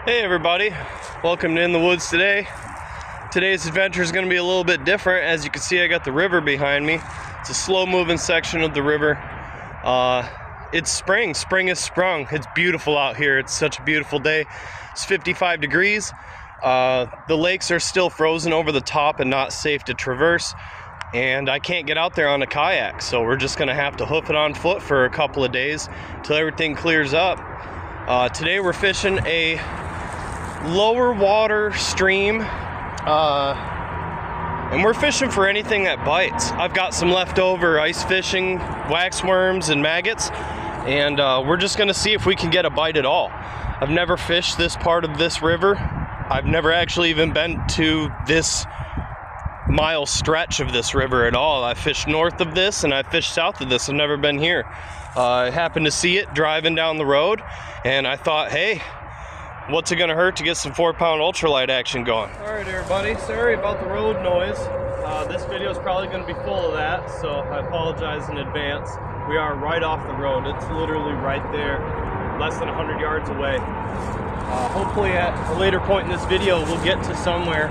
Hey everybody, welcome to In the Woods Today. Today's adventure is going to be a little bit different. As you can see, I got the river behind me. It's a slow moving section of the river. It's spring has sprung. It's beautiful out here. It's such a beautiful day. It's 55 degrees. The lakes are still frozen over the top and not safe to traverse, and I can't get out there on a kayak, so we're just going to have to hoof it on foot for a couple of days till everything clears up. Today we're fishing a lower water stream, and we're fishing for anything that bites. I've got some leftover ice fishing waxworms and maggots, and we're just gonna see if we can get a bite at all. I've never fished this part of this river. I've never actually even been to this mile stretch of this river at all. I fished north of this and I fished south of this. I've never been here. I happened to see it driving down the road, and I thought, hey, what's it gonna hurt to get some 4-pound ultralight action going? All right, everybody, sorry about the road noise. This video is probably gonna be full of that, so I apologize in advance. We are right off the road. It's literally right there, less than 100 yards away. Hopefully at a later point in this video, we'll get to somewhere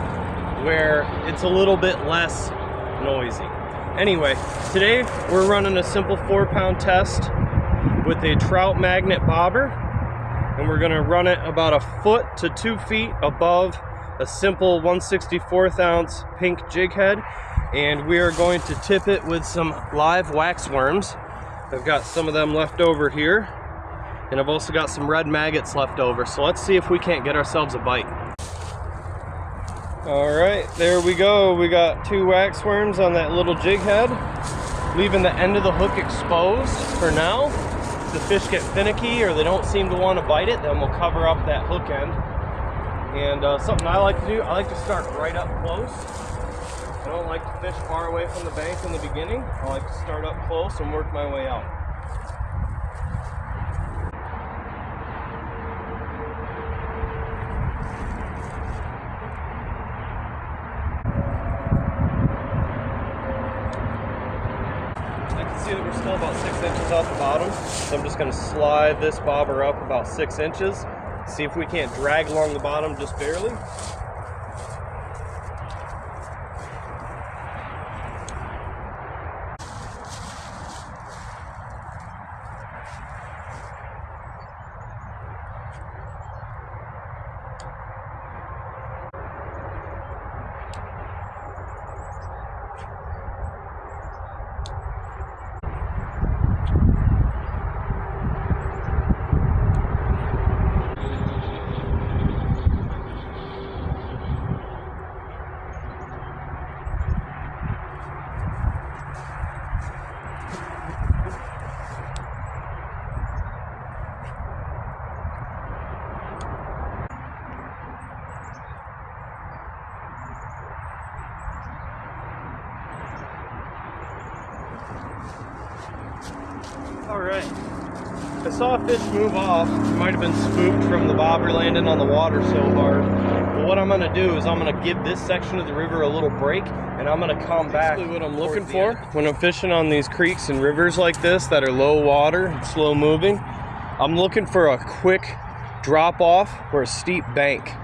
where it's a little bit less noisy. Anyway, today we're running a simple 4-pound test with a trout magnet bobber, and we're gonna run it about 1 foot to 2 feet above a simple 1/64 ounce pink jig head, and we are going to tip it with some live waxworms. I've got some of them left over here, and I've also got some red maggots left over, so let's see if we can't get ourselves a bite. All right, there we go. We got 2 waxworms on that little jig head, leaving the end of the hook exposed for now. If the fish get finicky or they don't seem to want to bite it, then we'll cover up that hook end. And something I like to do, I like to start right up close. I don't like to fish far away from the bank in the beginning. I like to start up close and work my way out. That we're still about 6 inches off the bottom, so I'm just going to slide this bobber up about 6 inches, see if we can't drag along the bottom just barely. Alright, I saw a fish move off. It might have been spooked from the bobber landing on the water so hard. But what I'm going to do is I'm going to give this section of the river a little break, and I'm going to come back. Basically what I'm looking for when I'm fishing on these creeks and rivers like this that are low water and slow moving, I'm looking for a quick drop off or a steep bank.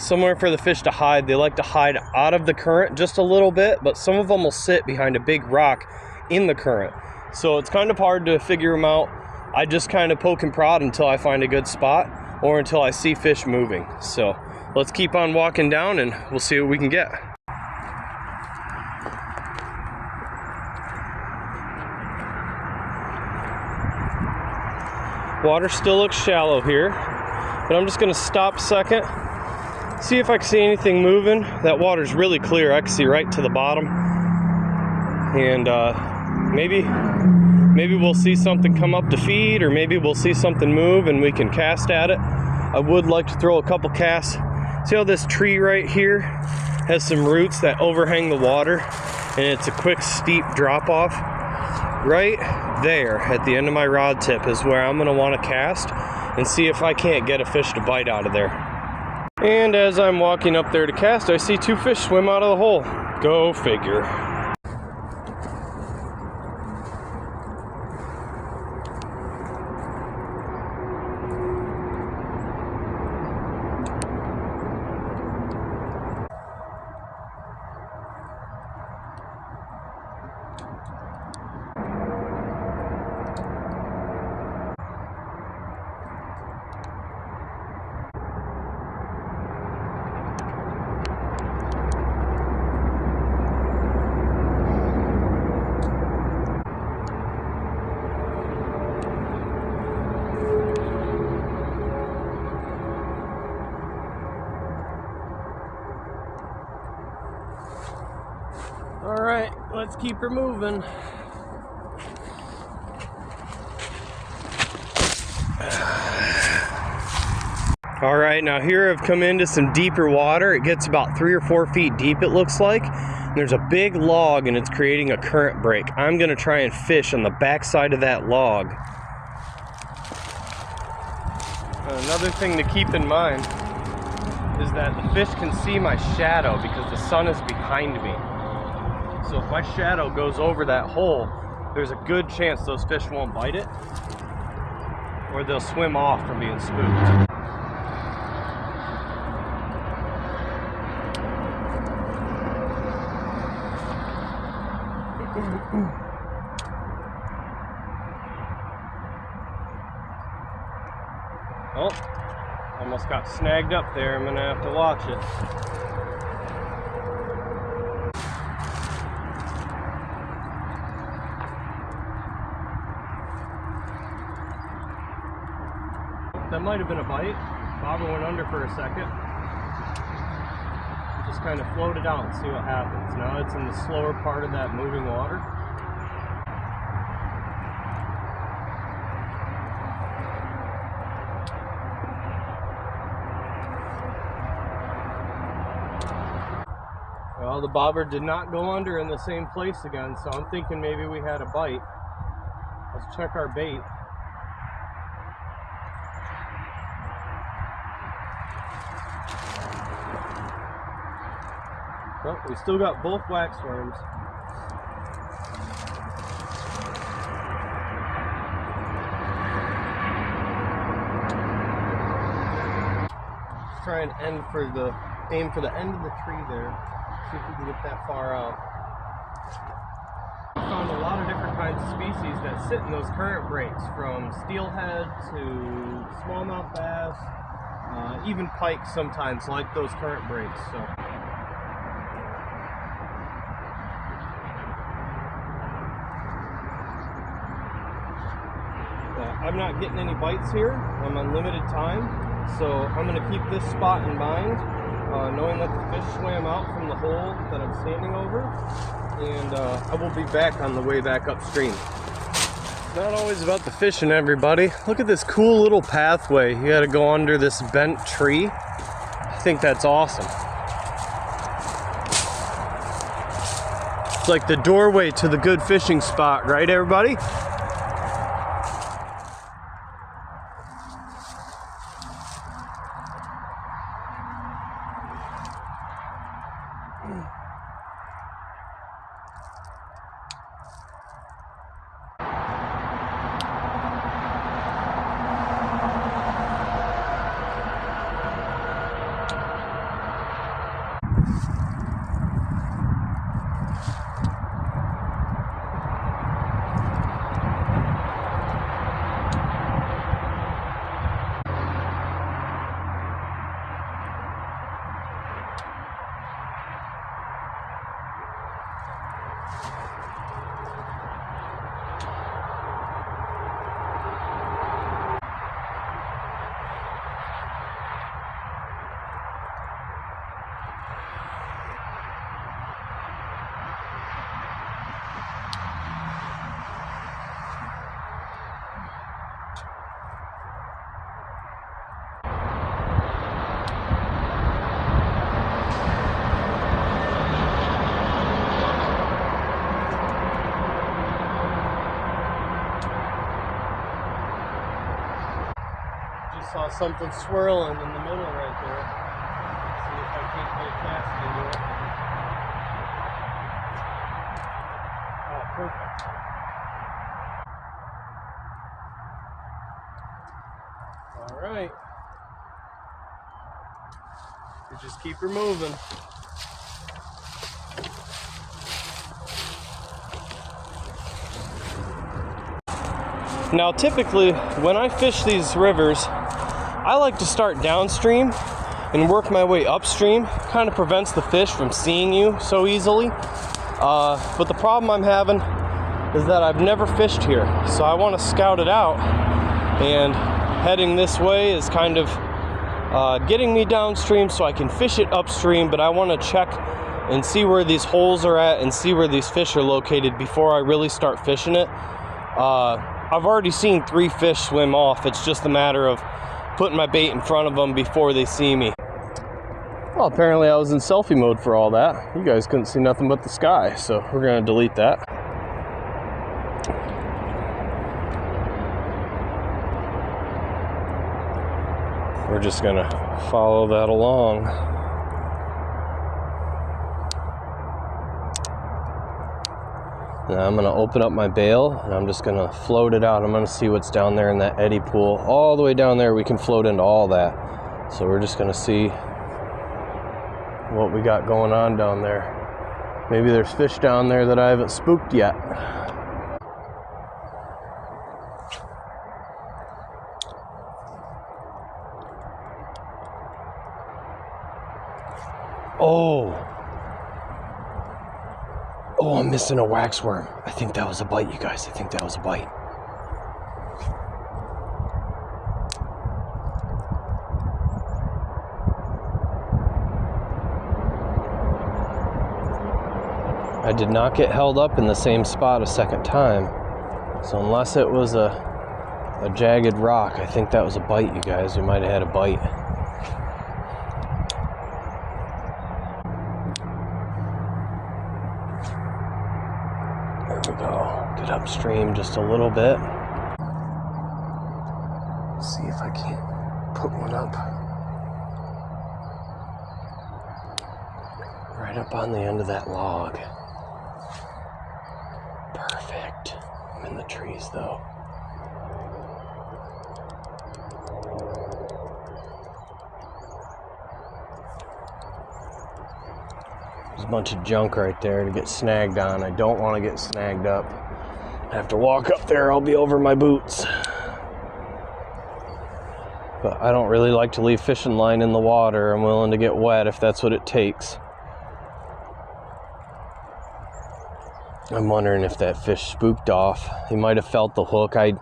Somewhere for the fish to hide. They like to hide out of the current just a little bit, but some of them will sit behind a big rock in the current. So it's kind of hard to figure them out. I just kind of poke and prod until I find a good spot or until I see fish moving. So let's keep on walking down and we'll see what we can get. Water still looks shallow here, but I'm just gonna stop a second, see if I can see anything moving. That water's really clear. I can see right to the bottom. And maybe we'll see something come up to feed, or maybe we'll see something move and we can cast at it. I would like to throw a couple casts. See how this tree right here has some roots that overhang the water, and it's a quick steep drop off. Right there at the end of my rod tip is where I'm going to want to cast and see if I can't get a fish to bite out of there. And as I'm walking up there to cast, I see 2 fish swim out of the hole. Go figure. Let's keep her moving. All right, now here I've come into some deeper water. It gets about 3 or 4 feet deep, it looks like. There's a big log and it's creating a current break. I'm gonna try and fish on the back side of that log. Another thing to keep in mind is that the fish can see my shadow because the sun is behind me. So if my shadow goes over that hole, there's a good chance those fish won't bite it, or they'll swim off from being spooked. Oh, almost got snagged up there. I'm gonna have to watch it. That might have been a bite. Bobber went under for a second. Just kind of float it out and see what happens. Now it's in the slower part of that moving water. Well, the bobber did not go under in the same place again, so I'm thinking maybe we had a bite. Let's check our bait. Well, we still got both wax worms. Let's try and aim for the end of the tree there. See if we can get that far out. We found a lot of different kinds of species that sit in those current breaks, from steelhead to smallmouth bass, even pike sometimes like those current breaks. So. I'm not getting any bites here. I'm on limited time, so I'm going to keep this spot in mind, knowing that the fish swam out from the hole that I'm standing over, and I will be back on the way back upstream. It's not always about the fishing, everybody. Look at this cool little pathway. You got to go under this bent tree. I think that's awesome. It's like the doorway to the good fishing spot, right, everybody? Saw something swirling in the middle right there. See if I can't get a cast into it. Oh, perfect. All right. You just keep her moving. Now, typically, when I fish these rivers, I like to start downstream and work my way upstream. Kind of prevents the fish from seeing you so easily. But the problem I'm having is that I've never fished here, so I want to scout it out. And heading this way is kind of getting me downstream so I can fish it upstream, but I want to check and see where these holes are at and see where these fish are located before I really start fishing it. I've already seen 3 fish swim off. It's just a matter of putting my bait in front of them before they see me. Well, apparently I was in selfie mode for all that. You guys couldn't see nothing but the sky, so we're gonna delete that. We're just gonna follow that along. Now I'm gonna open up my bail and I'm just gonna float it out. I'm gonna see what's down there in that eddy pool. All the way down there, we can float into all that. So we're just gonna see what we got going on down there. Maybe there's fish down there that I haven't spooked yet. Oh, I'm missing a waxworm. I think that was a bite, you guys. I think that was a bite. I did not get held up in the same spot a second time. So unless it was a jagged rock, I think that was a bite, you guys. We might have had a bite. There we go. Get upstream just a little bit. See if I can't put one up. Right up on the end of that log. Perfect. I'm in the trees though. There's a bunch of junk right there to get snagged on. I don't want to get snagged up. I have to walk up there, I'll be over my boots. But I don't really like to leave fishing line in the water. I'm willing to get wet if that's what it takes. I'm wondering if that fish spooked off. He might have felt the hook. I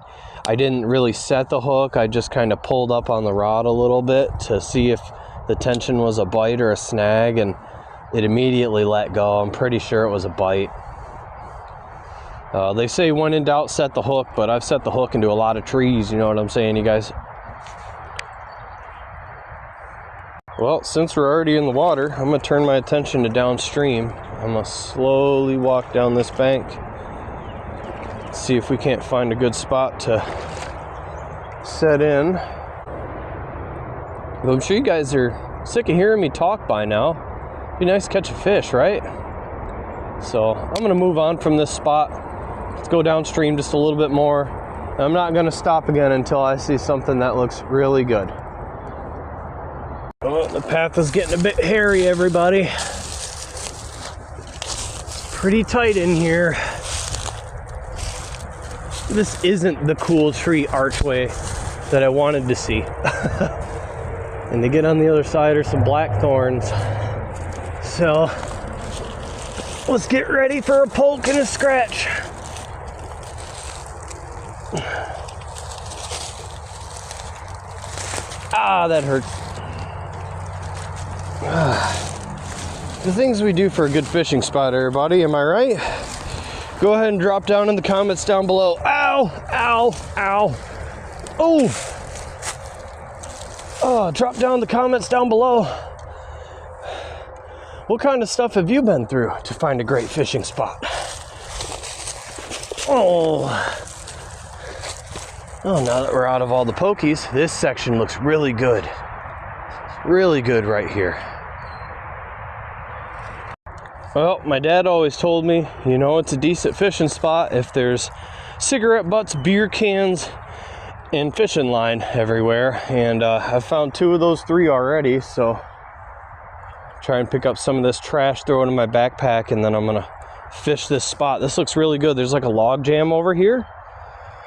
didn't really set the hook. I just kind of pulled up on the rod a little bit to see if the tension was a bite or a snag, and it immediately let go. I'm pretty sure it was a bite. They say when in doubt, set the hook, but I've set the hook into a lot of trees, you know what I'm saying, you guys? Well, since we're already in the water, I'm gonna turn my attention to downstream. I'm gonna slowly walk down this bank, see if we can't find a good spot to set in. But I'm sure you guys are sick of hearing me talk by now. Be nice to catch a fish, right? So I'm gonna move on from this spot. Let's go downstream just a little bit more. I'm not gonna stop again until I see something that looks really good. Oh, the path is getting a bit hairy, everybody. It's pretty tight in here. This isn't the cool tree archway that I wanted to see. And to get on the other side are some blackthorns. So, let's get ready for a poke and a scratch. Ah, that hurts. The things we do for a good fishing spot, everybody, am I right? Go ahead and drop down in the comments down below. Ow, ow, ow. Oh, drop down in the comments down below. What kind of stuff have you been through to find a great fishing spot? Oh, now that we're out of all the pokies, this section looks really good. Really good right here. Well, my dad always told me, you know, it's a decent fishing spot if there's cigarette butts, beer cans, and fishing line everywhere. And I've found 2 of those 3 already, so try and pick up some of this trash, throw it in my backpack, and then I'm gonna fish this spot. This looks really good. There's like a log jam over here,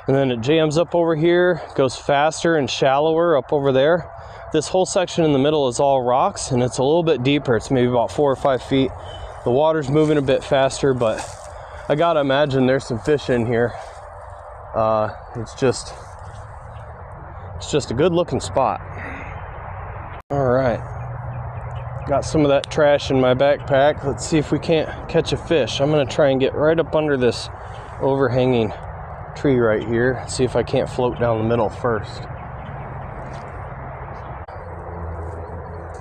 and then it jams up over here, goes faster and shallower up over there. This whole section in the middle is all rocks, and it's a little bit deeper. It's maybe about 4 or 5 feet. The water's moving a bit faster, but I gotta imagine there's some fish in here. It's just a good looking spot. All right, Got some of that trash in my backpack. Let's see if we can't catch a fish. I'm gonna try and get right up under this overhanging tree right here. See if I can't float down the middle first.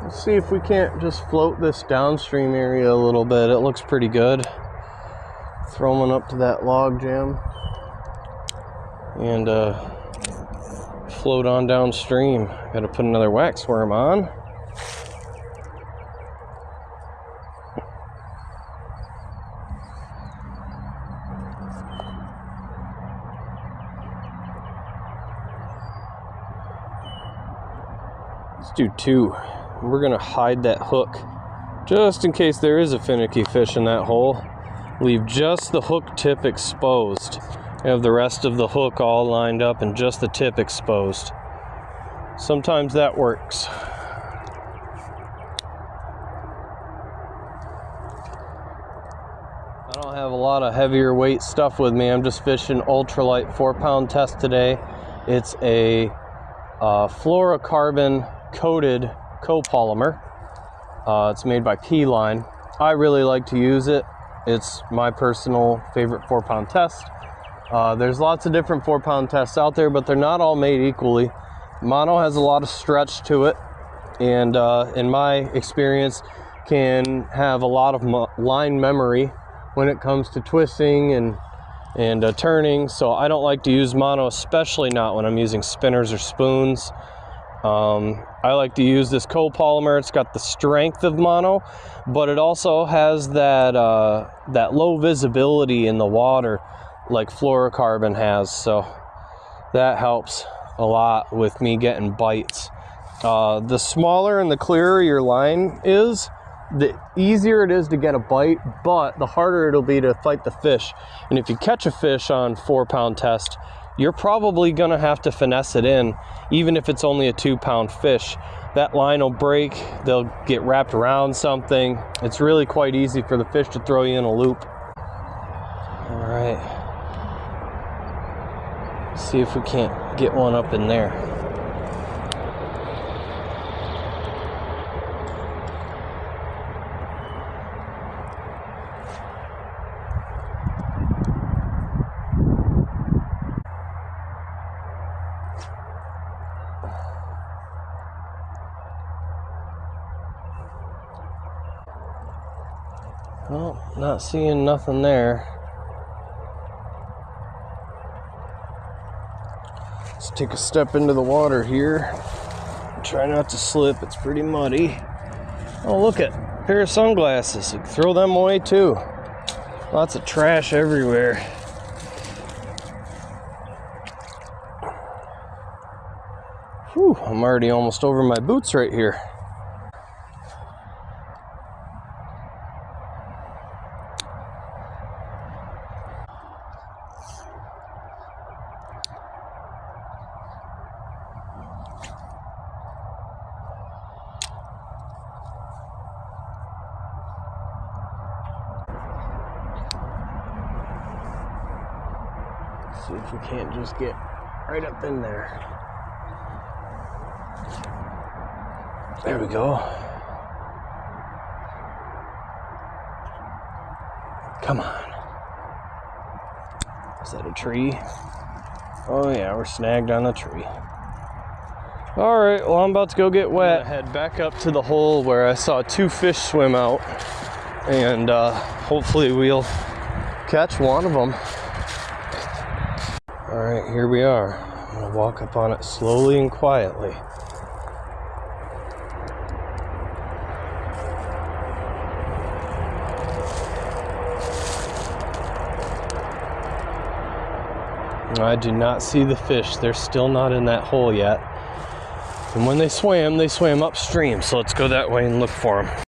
Let's see if we can't just float this downstream area a little bit. It looks pretty good. Throw one up to that log jam and float on downstream. Got to put another wax worm on. Let's do 2. We're gonna hide that hook just in case there is a finicky fish in that hole. Leave just the hook tip exposed. Have the rest of the hook all lined up and just the tip exposed. Sometimes that works. I don't have a lot of heavier weight stuff with me. I'm just fishing ultralight 4-pound test today. It's a fluorocarbon coated copolymer. It's made by P-Line. I really like to use it. It's my personal favorite 4-pound test. There's lots of different 4-pound tests out there, but they're not all made equally. Mono has a lot of stretch to it, and in my experience can have a lot of line memory when it comes to twisting and turning. So I don't like to use mono, especially not when I'm using spinners or spoons. I like to use this copolymer. It's got the strength of mono, but it also has that low visibility in the water like fluorocarbon has, so that helps a lot with me getting bites. The smaller and the clearer your line is, the easier it is to get a bite, but the harder it'll be to fight the fish. And if you catch a fish on 4-pound test, you're probably gonna have to finesse it in, even if it's only a 2-pound fish. That line will break, they'll get wrapped around something. It's really quite easy for the fish to throw you in a loop. All right, see if we can't get one up in there. Well, not seeing nothing there. Let's take a step into the water here. Try not to slip, it's pretty muddy. Oh, look at a pair of sunglasses. You can throw them away too. Lots of trash everywhere. Whew, I'm already almost over my boots right here. See if we can't just get right up in there. There we go. Come on. Is that a tree? Oh yeah, we're snagged on a tree. All right, well, I'm about to go get wet. I'm gonna head back up to the hole where I saw 2 fish swim out, and hopefully we'll catch one of them. All right, here we are. I'm gonna walk up on it slowly and quietly. I do not see the fish. They're still not in that hole yet. And when they swam upstream. So let's go that way and look for them.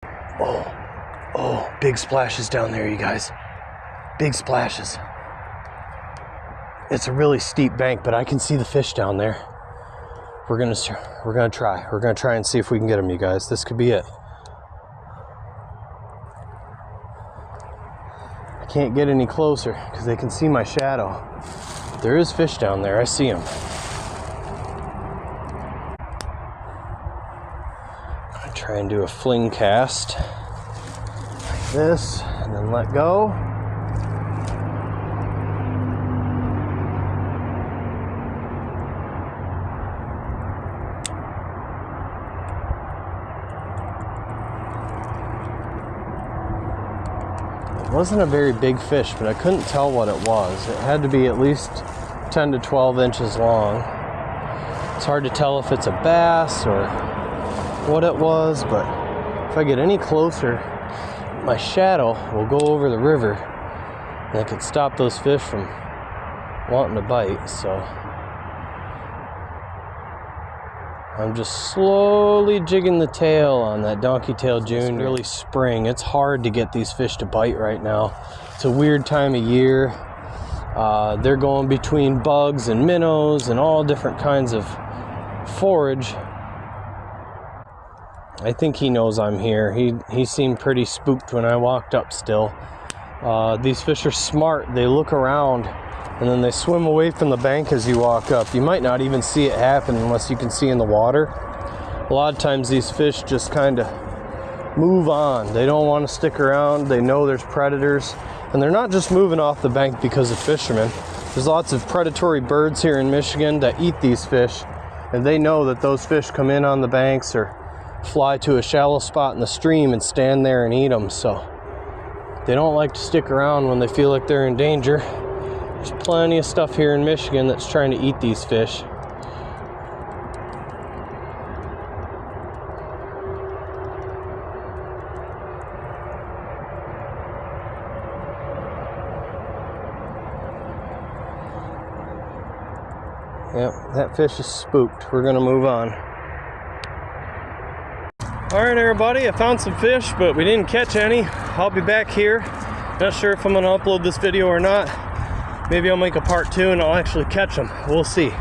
Oh, big splashes down there, you guys. Big splashes. It's a really steep bank, but I can see the fish down there. We're gonna try. We're gonna try and see if we can get them, you guys. This could be it. I can't get any closer because they can see my shadow. There is fish down there. I see them. I'm gonna try Try and do a fling cast like this, and then let go. It wasn't a very big fish, but I couldn't tell what it was. It had to be at least 10 to 12 inches long. It's hard to tell if it's a bass or what it was, but if I get any closer, my shadow will go over the river and it could stop those fish from wanting to bite. So I'm just slowly jigging the tail on that donkey tail June. Early spring, it's hard to get these fish to bite right now. It's a weird time of year. They're going between bugs and minnows and all different kinds of forage. I think he knows I'm here. He seemed pretty spooked when I walked up still. These fish are smart. They look around and then they swim away from the bank as you walk up. You might not even see it happen unless you can see in the water. A lot of times these fish just kind of move on. They don't want to stick around. They know there's predators. And they're not just moving off the bank because of fishermen. There's lots of predatory birds here in Michigan that eat these fish. And they know that those fish come in on the banks or fly to a shallow spot in the stream and stand there and eat them. So they don't like to stick around when they feel like they're in danger. There's plenty of stuff here in Michigan that's trying to eat these fish. Yep, that fish is spooked. We're gonna move on. All right, everybody, I found some fish, but we didn't catch any. I'll be back here. Not sure if I'm gonna upload this video or not. Maybe I'll make a part 2 and I'll actually catch them. We'll see.